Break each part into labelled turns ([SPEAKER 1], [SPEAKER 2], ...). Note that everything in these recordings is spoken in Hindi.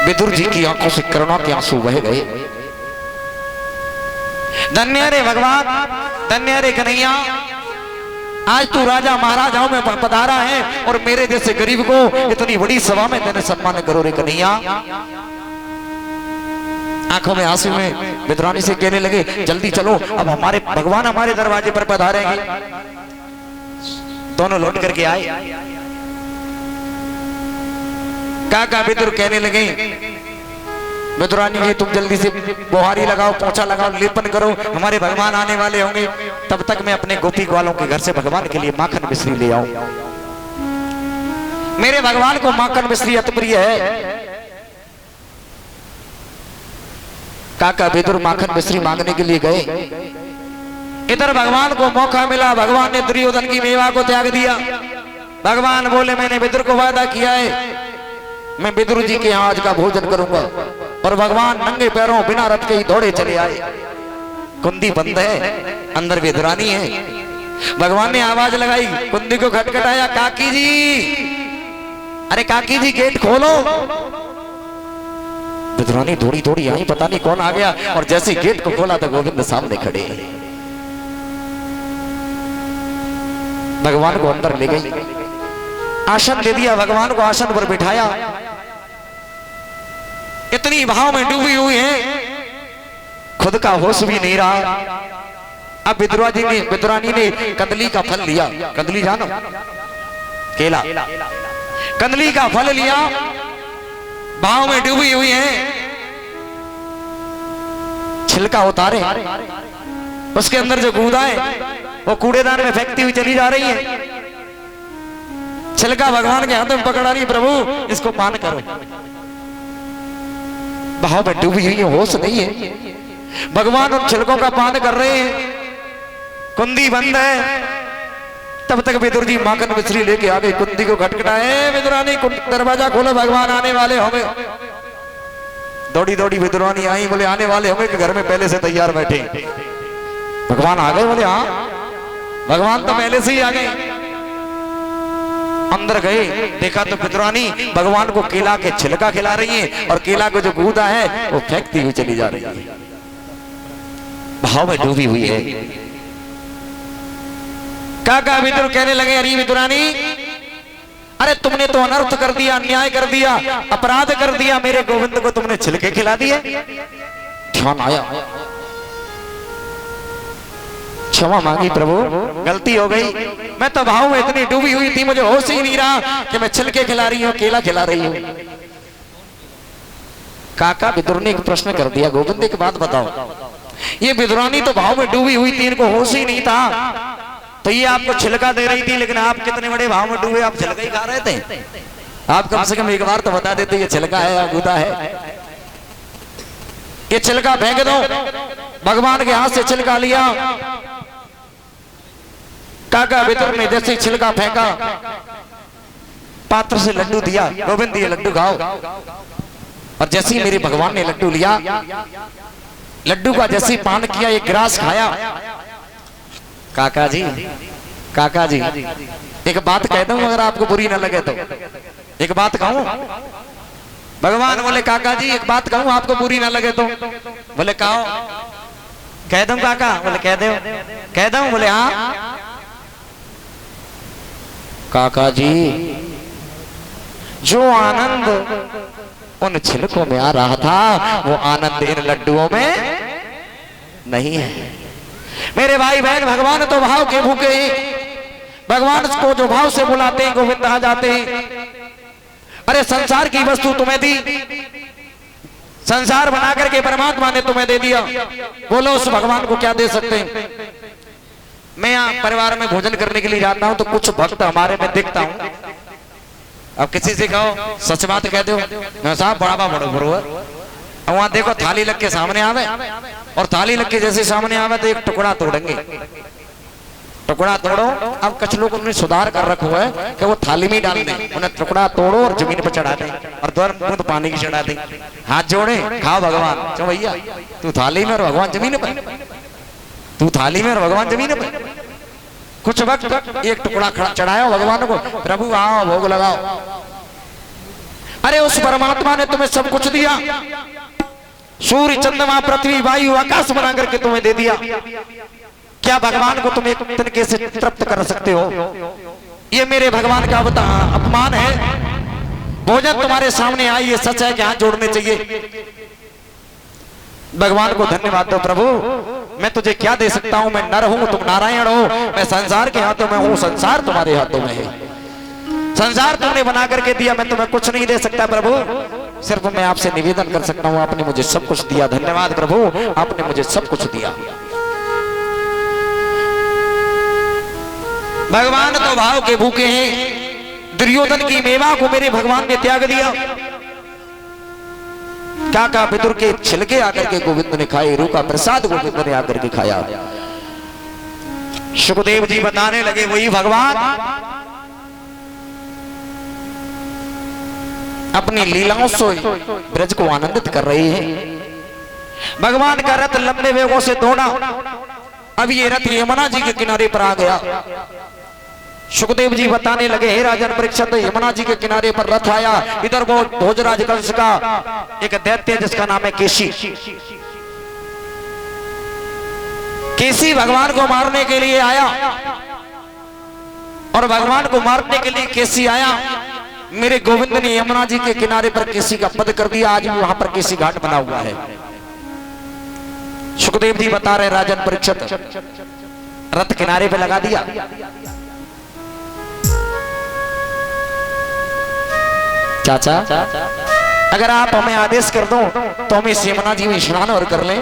[SPEAKER 1] विदुर जी की आंखों से करुणा के आंसू बह गए। धन्य रे भगवान, धन्य रे कन्हैया, आज तू राजा महाराजाओं में पधारा है और मेरे जैसे गरीब को इतनी बड़ी सभा में तेने सम्मान करो रे कन्हैया। आंखों में आंसू में विद्रानी से कहने लगे, जल्दी चलो, अब हमारे भगवान हमारे दरवाजे पर पधारेंगे। दोनों लौट करके आए। काका विदुर कहने लगे, विदुरानी जी तुम जल्दी से बुहारी लगाओ, पोछा लगाओ, लेपन करो, हमारे भगवान आने वाले होंगे। तब तक मैं अपने गोपी ग्वालों के घर से भगवान के लिए माखन मिश्री ले आऊं। मेरे भगवान को माखन मिश्री अति प्रिय है। काका विदुर माखन मिश्री मांगने के लिए गए। इधर भगवान को मौका मिला, भगवान ने दुर्योधन की मेवा को त्याग दिया। भगवान बोले, मैंने विदुर को वादा किया है मैं विदुर जी के यहाँ आज का भोजन करूंगा। और भगवान नंगे पैरों बिना रथ के ही दौड़े चले आए। कुंदी बंद है, अंदर विदुरानी है। भगवान ने आवाज लगाई, कुंदी को खटखटाया, काकी जी, अरे काकी जी गेट खोलो। विदुरानी दौड़ी दौड़ी आई, पता नहीं कौन आ गया, और जैसे गेट को खोला तो गोविंद सामने खड़े। भगवान को अंदर ले गई, आसन दे दिया, भगवान को आसन पर बिठाया। इतनी भाव में डूबी हुई है, खुद का होश भी नहीं रहा। अब विदुरानी ने कंदली का फल लिया। कंदली जानो, केला, कंदली का फल लिया, भाव में डूबी हुई है। छिलका उतारे, उसके अंदर जो गूदा है वो कूड़ेदान में फेंकती हुई चली जा रही है। छिलका भगवान के हाथ में पकड़ा रही, प्रभु इसको पान करो। भाव में डूबी हुई, होश नहीं है। भगवान उन छिलकों का पान कर रहे हैं, कुंदी बंद है। तब तक विदुर जी माखन मिश्री लेके आ गए। कुंदी को खटखटाए, विदुरानी दरवाजा खोलो, भगवान आने वाले होंगे। दौड़ी दौड़ी विदुरानी आई, बोले आने वाले होंगे कि घर में पहले से तैयार बैठे। भगवान आ गए? बोले हाँ, भगवान तो पहले से ही आ गए। अंदर गए, देखा तो विदुरानी भगवान को केला के छिलका खिला रही है और केला को जो गूदा है वो फेंकती हुई चली जा रही है। भाव में डूबी हुई है। काका विदुर कहने लगे, अरे विदुरानी, अरे तुमने तो अनर्थ कर दिया, अन्याय कर दिया, अपराध कर दिया। मेरे गोविंद को तुमने छिलके खिला दिए। ध्यान आया, क्षमा मांगी, प्रभु गलती हो गई। मैं तो भाव में इतनी डूबी हुई थी, मुझे होश ही नहीं रहा कि मैं छिलके खिला रही हूँ, केला खिला रही हूँ। काका विदुर ने एक प्रश्न कर दिया, गोविंद एक बात बताओ, ये विदुरानी तो भाव में डूबी हुई थी, इनको होश ही नहीं था, तो ये आपको छिलका दे रही थी, लेकिन आप कितने बड़े भाव में डूबे, आप छिलका ही खा रहे थे। आप कम से कम एक बार तो बता देते ये छिलका है या गूदा है। ये छिलका फेंक दो। भगवान के हाथ से छिलका लिया। काका विदुर ने जैसे छिलका फेंका, पात्र से लड्डू दिया, गोविंद ये लड्डू खाओ। और जैसे ही मेरे भगवान ने लड्डू लिया, लड्डू का जैसे पान किया, एक ग्रास खाया। काका जी, काका जी, एक बात कह दूं अगर आपको बुरी ना लगे तो, एक बात कहूं? भगवान बोले, काका जी एक बात कहूं आपको बुरी ना लगे तो? बोले कहो। कह दूं काका? बोले कह दो। कह दूं? बोले हाँ। काका जी, जो आनंद उन छिलकों में आ रहा था, वो आनंद इन लड्डुओं में नहीं है। मेरे भाई बहन, भगवान तो भाव के भूखे हैं। भगवान को जो भाव से बुलाते हैं, गोविंद आ जाते हैं। अरे संसार की वस्तु तुम्हें दी, संसार बना करके परमात्मा ने तुम्हें दे दिया, बोलो उस भगवान को क्या दे सकते हैं? मैं यहाँ परिवार में भोजन करने के लिए जाता हूँ तो कुछ भक्त हमारे में दिखता हूँ। अब किसी से कहो, सच बात कह दो, साहब बड़ा बड़ो बड़ो, वहां देखो थाली लग के सामने आवे, और थाली लग के जैसे सामने आवे तो एक टुकड़ा तोड़ेंगे। टुकड़ा तोड़ो। अब कुछ लोग उन्हें सुधार कर रखा है कि वो थाली में डाल दें, उन्हें टुकड़ा तोड़ो और जमीन पर चढ़ा दें और दो बूंद पानी की चढ़ा दें, हाथ जोड़े, खाओ भगवान। चलो भैया, तू थाली में और भगवान जमीन पर, तू थाली में और भगवान जमीन पर। कुछ वक्त एक टुकड़ा चढ़ाओ भगवान को, प्रभु आओ भोग लगाओ। अरे उस परमात्मा ने तुम्हें सब कुछ दिया, सूर्य चंद्रमा पृथ्वी वायु आकाश बना करके तुम्हें दे दिया। क्या भगवान को तुम एक तरीके से तृप्त कर सकते हो? ये मेरे भगवान का अपमान है। भोजन तुम्हारे सामने आई, ये सच है कि हाथ जोड़ने चाहिए। भगवान को धन्यवाद दो, प्रभु मैं तुझे क्या दे सकता हूं? मैं नर हूं, तुम नारायण हो। मैं संसार के हाथों में हूं, संसार तुम्हारे हाथों में है। संसार तुमने बना करके दिया, मैं तुम्हें कुछ नहीं दे सकता प्रभु। सिर्फ मैं आपसे निवेदन कर सकता हूं, आपने मुझे सब कुछ दिया। धन्यवाद प्रभु, आपने मुझे सब कुछ दिया। भगवान तो भाव के भूखे हैं। दुर्योधन की मेवा को मेरे भगवान ने त्याग दिया। काका विदुर के छिलके आकर के गोविंद ने खाए, रूखा प्रसाद गोविंद ने आकर के खाया। सुखदेव जी बताने लगे वही भगवान अपनी लीलाओं से ब्रज को आनंदित कर रहे हैं। भगवान का रथ लंबे वेगों से दौड़ा। अब ये रथ यमुना जी के किनारे पर आ गया। सुखदेव जी बताने लगे, हे राजन परीक्षित, यमुना जी के किनारे पर रथ आया। इधर वो भोजराज कंस का एक दैत्य जिसका नाम है केसी। केसी भगवान को मारने के लिए आया, और भगवान को मारने के लिए केसी आया। मेरे गोविंद ने यमुना जी के किनारे पर केसी का पद कर दिया। आज भी वहां पर केसी घाट बना हुआ है। सुखदेव जी बता रहे, राजन परीक्षित, रथ किनारे पे लगा दिया। चाचा अगर आप हमें आदेश कर दो तो हम इस यमुना जी में स्नान और कर लें।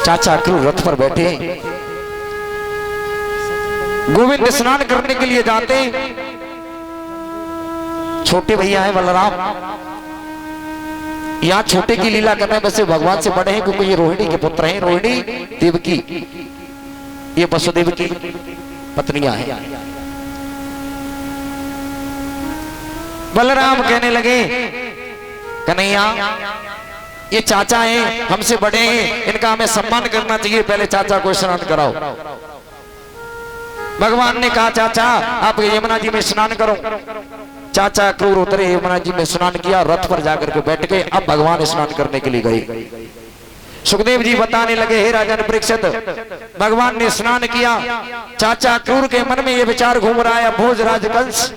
[SPEAKER 1] चाचा क्यों रथ पर बैठे? गोविंद स्नान करने के लिए जाते। छोटे भैया है बलराम, यहाँ छोटे की लीला करना है। वैसे भगवान से बड़े हैं क्योंकि ये रोहिणी के पुत्र हैं। रोहिणी देवकी, ये वसुदेव की पत्नियां हैं। बलराम कहने लगे, कन्हैया ये चाचा हैं, हमसे बड़े हैं, इनका हमें सम्मान करना चाहिए। पहले चाचा को स्नान कराओ। भगवान ने कहा, चाचा आप यमुना जी में स्नान करो। चाचा क्रूर उतरे, यमुना जी में स्नान किया, रथ पर जाकर के बैठ गए। अब भगवान स्नान करने के लिए गए। सुखदेव जी बताने लगे, हे राजन परीक्षित, भगवान ने स्नान किया। चाचा क्रूर के मन में ये विचार घूम रहा है, भोजराज कंस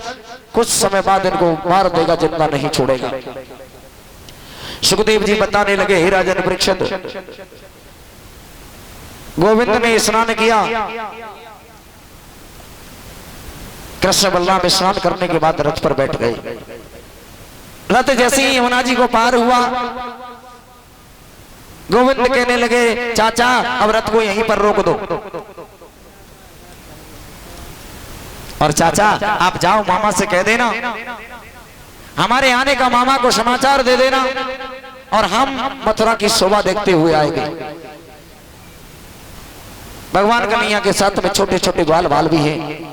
[SPEAKER 1] कुछ समय बाद इनको मार देगा, जिंदा नहीं छोड़ेगा। सुखदेव जी बताने लगे, हे राजन परीक्षित, गोविंद ने स्नान किया। कृष्ण बलराम स्नान करने के बाद रथ पर बैठ गए। रथ जैसे ही यमुना जी को पार हुआ, गोविंद कहने लगे, चाचा अब रथ को यहीं पर रोक दो, और चाचा आप जाओ मामा से कह देना, हमारे आने का मामा को समाचार दे देना, और हम मथुरा की शोभा देखते हुए आएंगे। भगवान कन्हैया के साथ में छोटे छोटे ग्वाल बाल भी हैं।